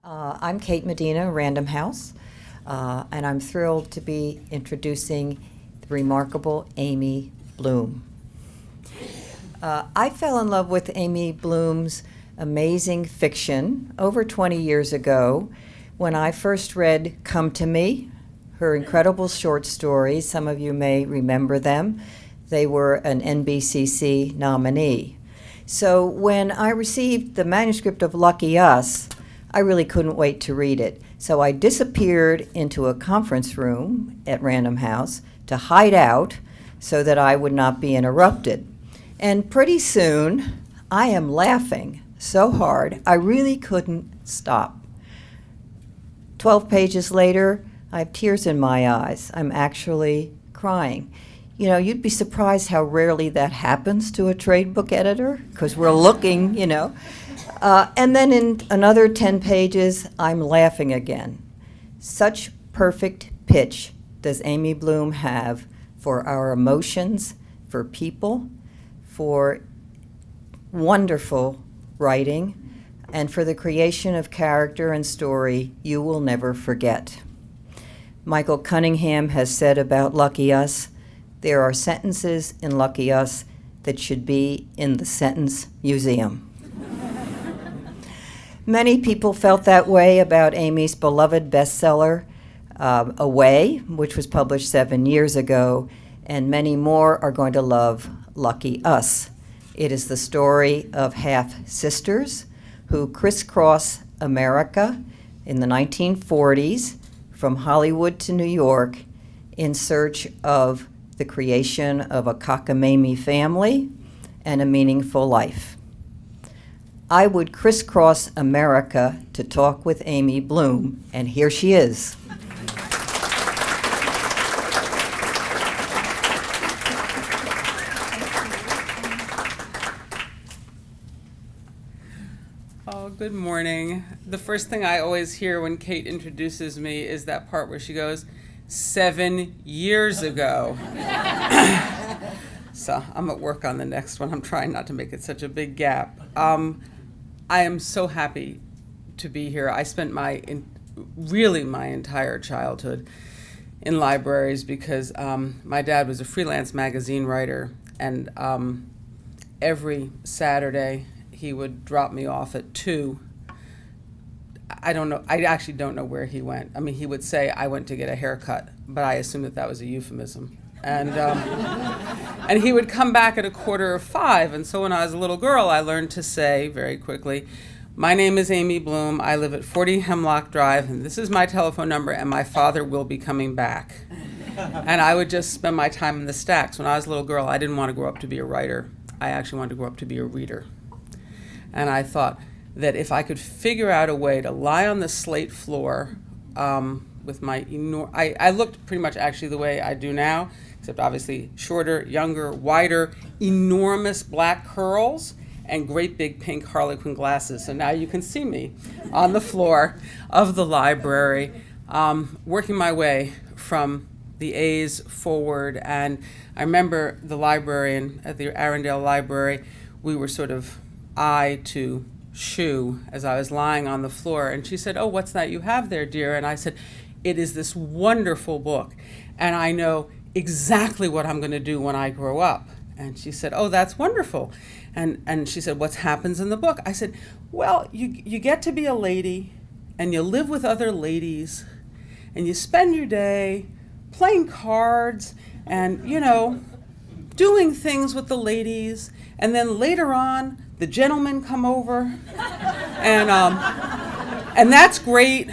I'm Kate Medina, Random House, and I'm thrilled to be introducing the remarkable Amy Bloom. I fell in love with Amy Bloom's amazing fiction over 20 years ago when I first read Come to Me, her incredible short stories. Some of you may remember them. They were an NBCC nominee. So when I received the manuscript of Lucky Us, I really couldn't wait to read it. So I disappeared into a conference room at Random House to hide out so that I would not be interrupted. And pretty soon, I am laughing so hard, I really couldn't stop. 12 pages later, I have tears in my eyes. I'm actually crying. You know, you'd be surprised how rarely that happens to a trade book editor, because we're looking, and then in another 10 pages, I'm laughing again. Such perfect pitch does Amy Bloom have for our emotions, for people, for wonderful writing, and for the creation of character and story you will never forget. Michael Cunningham has said about Lucky Us, there are sentences in Lucky Us that should be in the sentence museum. Many people felt that way about Amy's beloved bestseller, Away, which was published 7 years ago, and many more are going to love Lucky Us. It is the story of half-sisters who crisscross America in the 1940s from Hollywood to New York in search of the creation of a cockamamie family and a meaningful life. I would crisscross America to talk with Amy Bloom, and here she is. Oh, good morning. The first thing I always hear when Kate introduces me is that part where she goes, 7 years ago. So I'm at work on the next one. I'm trying not to make it such a big gap. I am so happy to be here. I spent my entire childhood in libraries because my dad was a freelance magazine writer, and every Saturday he would drop me off at 2. I actually don't know where he went. I mean, he would say, I went to get a haircut, but I assume that was a euphemism. And he would come back at 4:45, and so when I was a little girl, I learned to say very quickly, my name is Amy Bloom, I live at 40 Hemlock Drive, and this is my telephone number, and my father will be coming back. And I would just spend my time in the stacks. When I was a little girl, I didn't want to grow up to be a writer. I actually wanted to grow up to be a reader. And I thought that if I could figure out a way to lie on the slate floor with my I looked pretty much actually the way I do now, except obviously shorter, younger, wider, enormous black curls, and great big pink Harlequin glasses. So now you can see me on the floor of the library, working my way from the A's forward. And I remember the librarian at the Arundel Library, we were sort of eye to shoe as I was lying on the floor. And she said, oh, what's that you have there, dear? And I said, it is this wonderful book, and I know exactly what I'm going to do when I grow up. And she said, oh, that's wonderful. And she said, what happens in the book? I said, well, you get to be a lady, and you live with other ladies, and you spend your day playing cards and, doing things with the ladies, and then later on, the gentlemen come over, and that's great.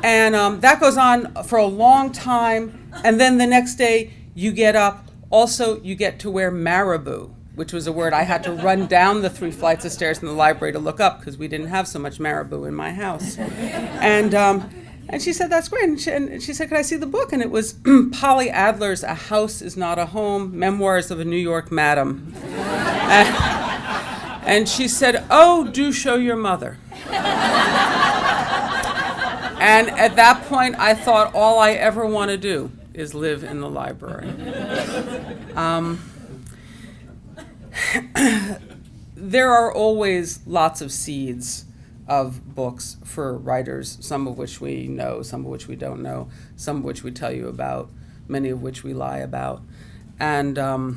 And that goes on for a long time. And then the next day you get up. Also, you get to wear marabou, which was a word I had to run down the 3 flights of stairs in the library to look up because we didn't have so much marabou in my house. And she said, that's great. And she said, could I see the book? And it was Polly Adler's A House is Not a Home, Memoirs of a New York Madam. And she said, oh, do show your mother. And at that point, I thought all I ever want to do is live in the library. There are always lots of seeds of books for writers, some of which we know, some of which we don't know, some of which we tell you about, many of which we lie about. And a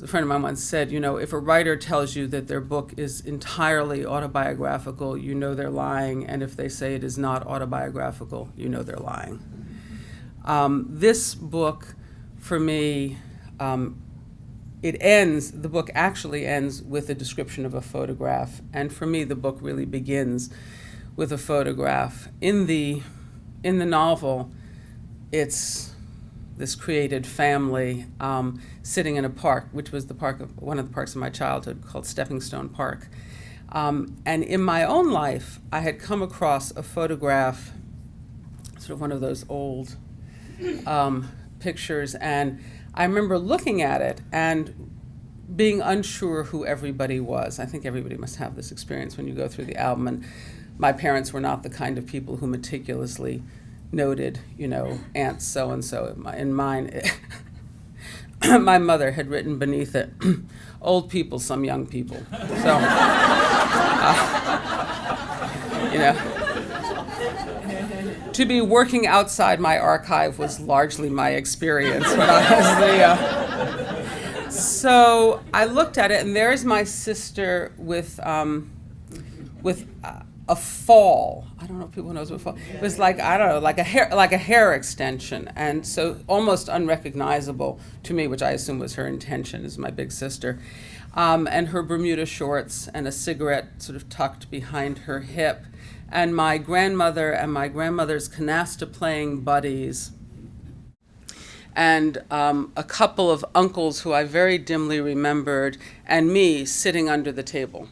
friend of mine once said, you know, if a writer tells you that their book is entirely autobiographical, you know they're lying, and if they say it is not autobiographical, you know they're lying. This book, for me, the book actually ends with a description of a photograph, and for me the book really begins with a photograph. In the novel, it's this created family sitting in a park, which was one of the parks of my childhood, called Stepping Stone Park. And in my own life, I had come across a photograph, sort of one of those old pictures, and I remember looking at it and being unsure who everybody was. I think everybody must have this experience when you go through the album. And my parents were not the kind of people who meticulously noted, you know, Aunt so-and-so. In mine, my mother had written beneath it, old people, some young people. So, you know, to be working outside my archive was largely my experience when I was so I looked at it, and there's my sister with a fall. I don't know if people knows what fall. It was like, I don't know, like a hair extension, and so almost unrecognizable to me, which I assume was her intention, as my big sister. And her Bermuda shorts and a cigarette sort of tucked behind her hip. And my grandmother and my grandmother's canasta playing buddies, and a couple of uncles who I very dimly remembered, and me sitting under the table.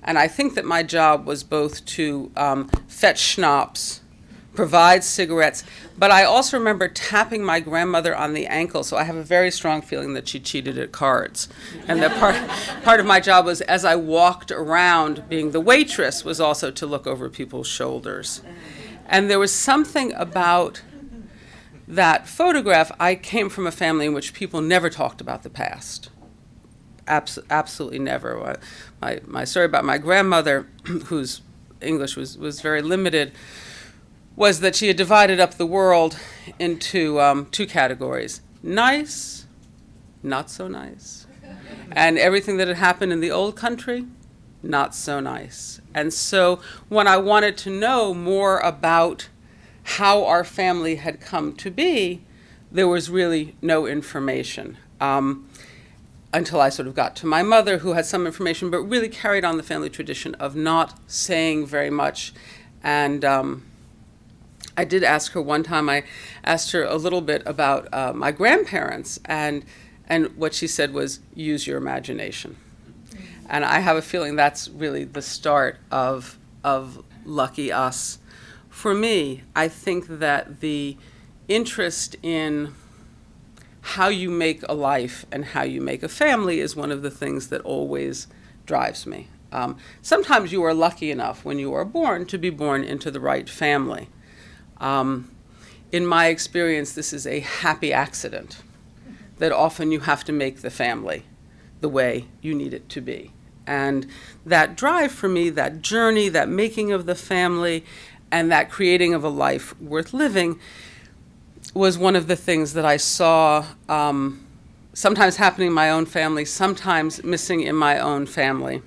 And I think that my job was both to fetch schnapps, provide cigarettes, but I also remember tapping my grandmother on the ankle, so I have a very strong feeling that she cheated at cards. And that part of my job was, as I walked around, being the waitress, was also to look over people's shoulders. And there was something about that photograph. I came from a family in which people never talked about the past. Absolutely never. My story about my grandmother, whose English was very limited, was that she had divided up the world into two categories: nice, not so nice, and everything that had happened in the old country, not so nice. And so when I wanted to know more about how our family had come to be, there was really no information. Until I sort of got to my mother, who had some information, but really carried on the family tradition of not saying very much. And I did ask her one time, I asked her a little bit about my grandparents, and what she said was, use your imagination. And I have a feeling that's really the start of Lucky Us. For me, I think that the interest in how you make a life and how you make a family is one of the things that always drives me. Sometimes you are lucky enough when you are born to be born into the right family. In my experience, this is a happy accident, that often you have to make the family the way you need it to be. And that drive for me, that journey, that making of the family, and that creating of a life worth living was one of the things that I saw sometimes happening in my own family, sometimes missing in my own family,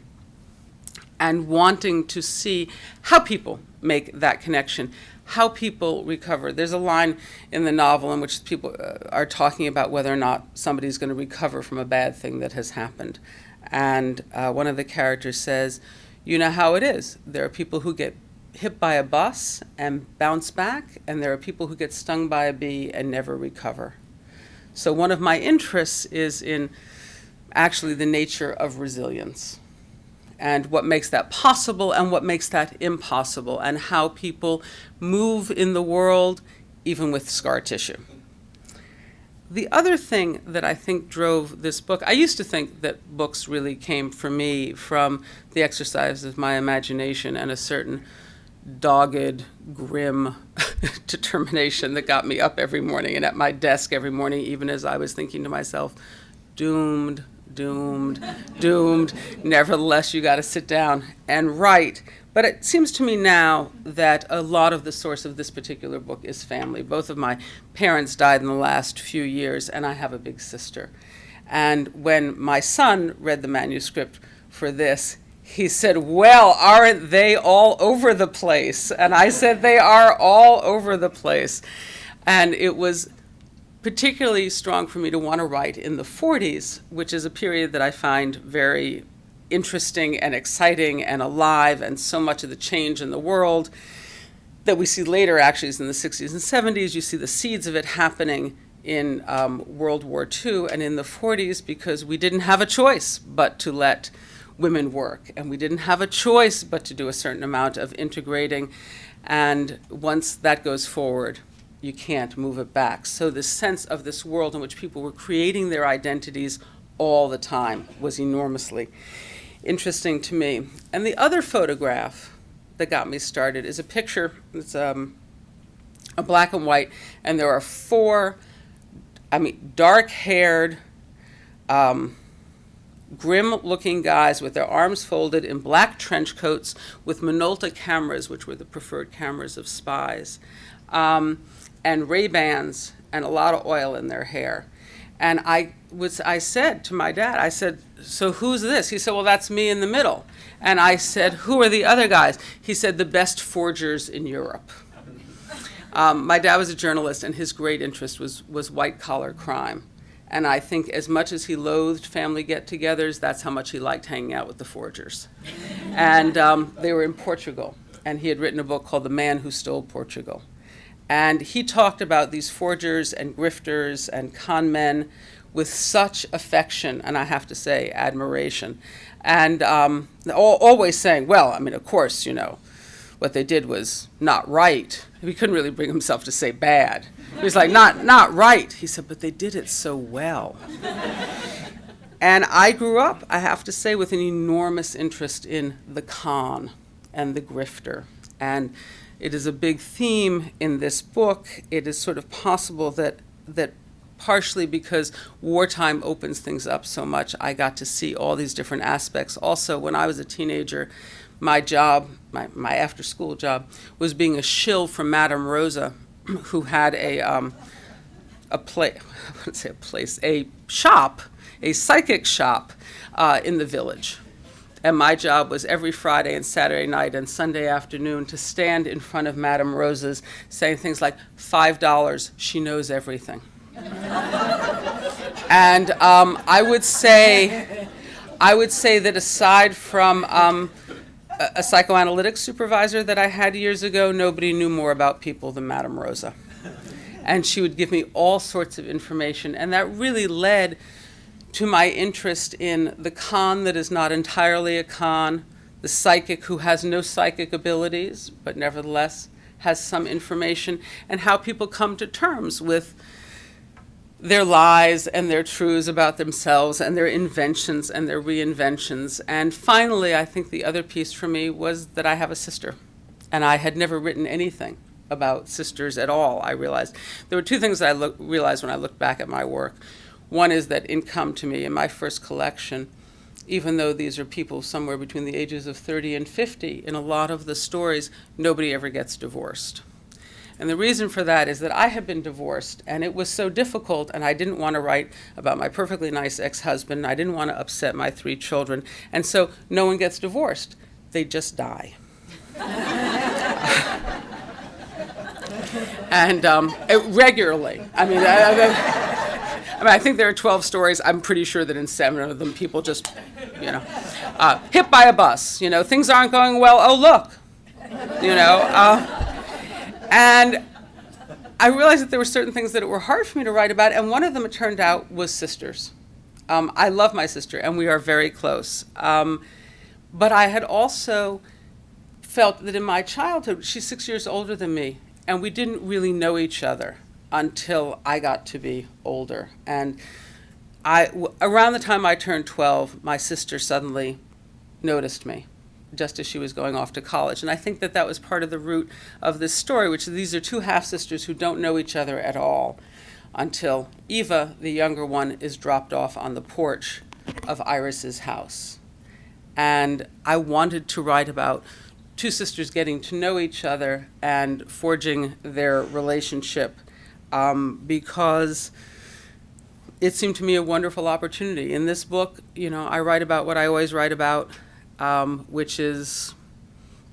and wanting to see how people make that connection, how people recover. There's a line in the novel in which people are talking about whether or not somebody's going to recover from a bad thing that has happened. And one of the characters says, you know how it is. There are people who get hit by a bus and bounce back, and there are people who get stung by a bee and never recover. So one of my interests is in actually the nature of resilience, and what makes that possible and what makes that impossible, and how people move in the world even with scar tissue. The other thing that I think drove this book, I used to think that books really came for me from the exercise of my imagination and a certain dogged, grim determination that got me up every morning and at my desk every morning, even as I was thinking to myself, doomed, doomed, doomed. Nevertheless, you got to sit down and write. But it seems to me now that a lot of the source of this particular book is family. Both of my parents died in the last few years, and I have a big sister. And when my son read the manuscript for this, he said, well, aren't they all over the place? And I said, they are all over the place. And it was particularly strong for me to want to write in the 40s, which is a period that I find very interesting and exciting and alive, and so much of the change in the world that we see later actually is in the 60s and 70s. You see the seeds of it happening in World War II and in the 40s, because we didn't have a choice but to let women work, and we didn't have a choice but to do a certain amount of integrating, and once that goes forward, you can't move it back. So the sense of this world in which people were creating their identities all the time was enormously interesting to me. And the other photograph that got me started is a picture. It's a black and white, and there are four, dark-haired, grim-looking guys with their arms folded in black trench coats with Minolta cameras, which were the preferred cameras of spies, and Ray-Bans and a lot of oil in their hair. And I said to my dad, I said, so who's this? He said, well, that's me in the middle. And I said, who are the other guys? He said, the best forgers in Europe. My dad was a journalist, and his great interest was white-collar crime. And I think as much as he loathed family get-togethers, that's how much he liked hanging out with the forgers. And they were in Portugal, and he had written a book called The Man Who Stole Portugal. And he talked about these forgers and grifters and con men with such affection, and I have to say, admiration. And always saying, well, of course, what they did was not right. He couldn't really bring himself to say bad. He was like, not right. He said, but they did it so well. And I grew up, I have to say, with an enormous interest in the con and the grifter. And it is a big theme in this book. It is sort of possible that partially because wartime opens things up so much, I got to see all these different aspects. Also, when I was a teenager, my job, my after-school job, was being a shill for Madame Rosa, who had a shop, a psychic shop in the village. And my job was every Friday and Saturday night and Sunday afternoon to stand in front of Madame Rosa's saying things like, $5, she knows everything. And I would say that aside from a psychoanalytic supervisor that I had years ago, nobody knew more about people than Madame Rosa. And she would give me all sorts of information, and that really led to my interest in the con that is not entirely a con, the psychic who has no psychic abilities, but nevertheless has some information, and how people come to terms with their lies and their truths about themselves and their inventions and their reinventions. And finally, I think the other piece for me was that I have a sister, and I had never written anything about sisters at all, I realized. There were two things that I realized when I looked back at my work. One is that in Come to Me, in my first collection, even though these are people somewhere between the ages of 30 and 50, in a lot of the stories, nobody ever gets divorced. And the reason for that is that I had been divorced, and it was so difficult, and I didn't want to write about my perfectly nice ex-husband. I didn't want to upset my 3 children. And so no one gets divorced. They just die. And regularly. I think there are 12 stories. I'm pretty sure that in 7 of them, people just, hit by a bus. Things aren't going well. Oh, look. And I realized that there were certain things that were hard for me to write about, and one of them, it turned out, was sisters. I love my sister, and we are very close. But I had also felt that in my childhood, she's 6 years older than me, and we didn't really know each other until I got to be older. And around the time I turned 12, my sister suddenly noticed me, just as she was going off to college. And I think that was part of the root of this story, which these are 2 half-sisters who don't know each other at all until Eva, the younger one, is dropped off on the porch of Iris's house. And I wanted to write about two sisters getting to know each other and forging their relationship, because it seemed to me a wonderful opportunity. In this book, I write about what I always write about, which is,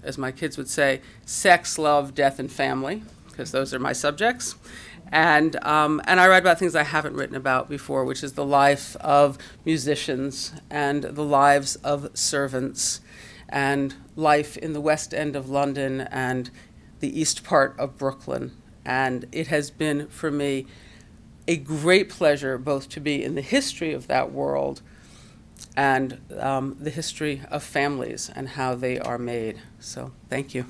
as my kids would say, sex, love, death, and family, because those are my subjects. And I write about things I haven't written about before, which is the life of musicians and the lives of servants and life in the West End of London and the east part of Brooklyn. And it has been, for me, a great pleasure both to be in the history of that world and the history of families and how they are made. So thank you.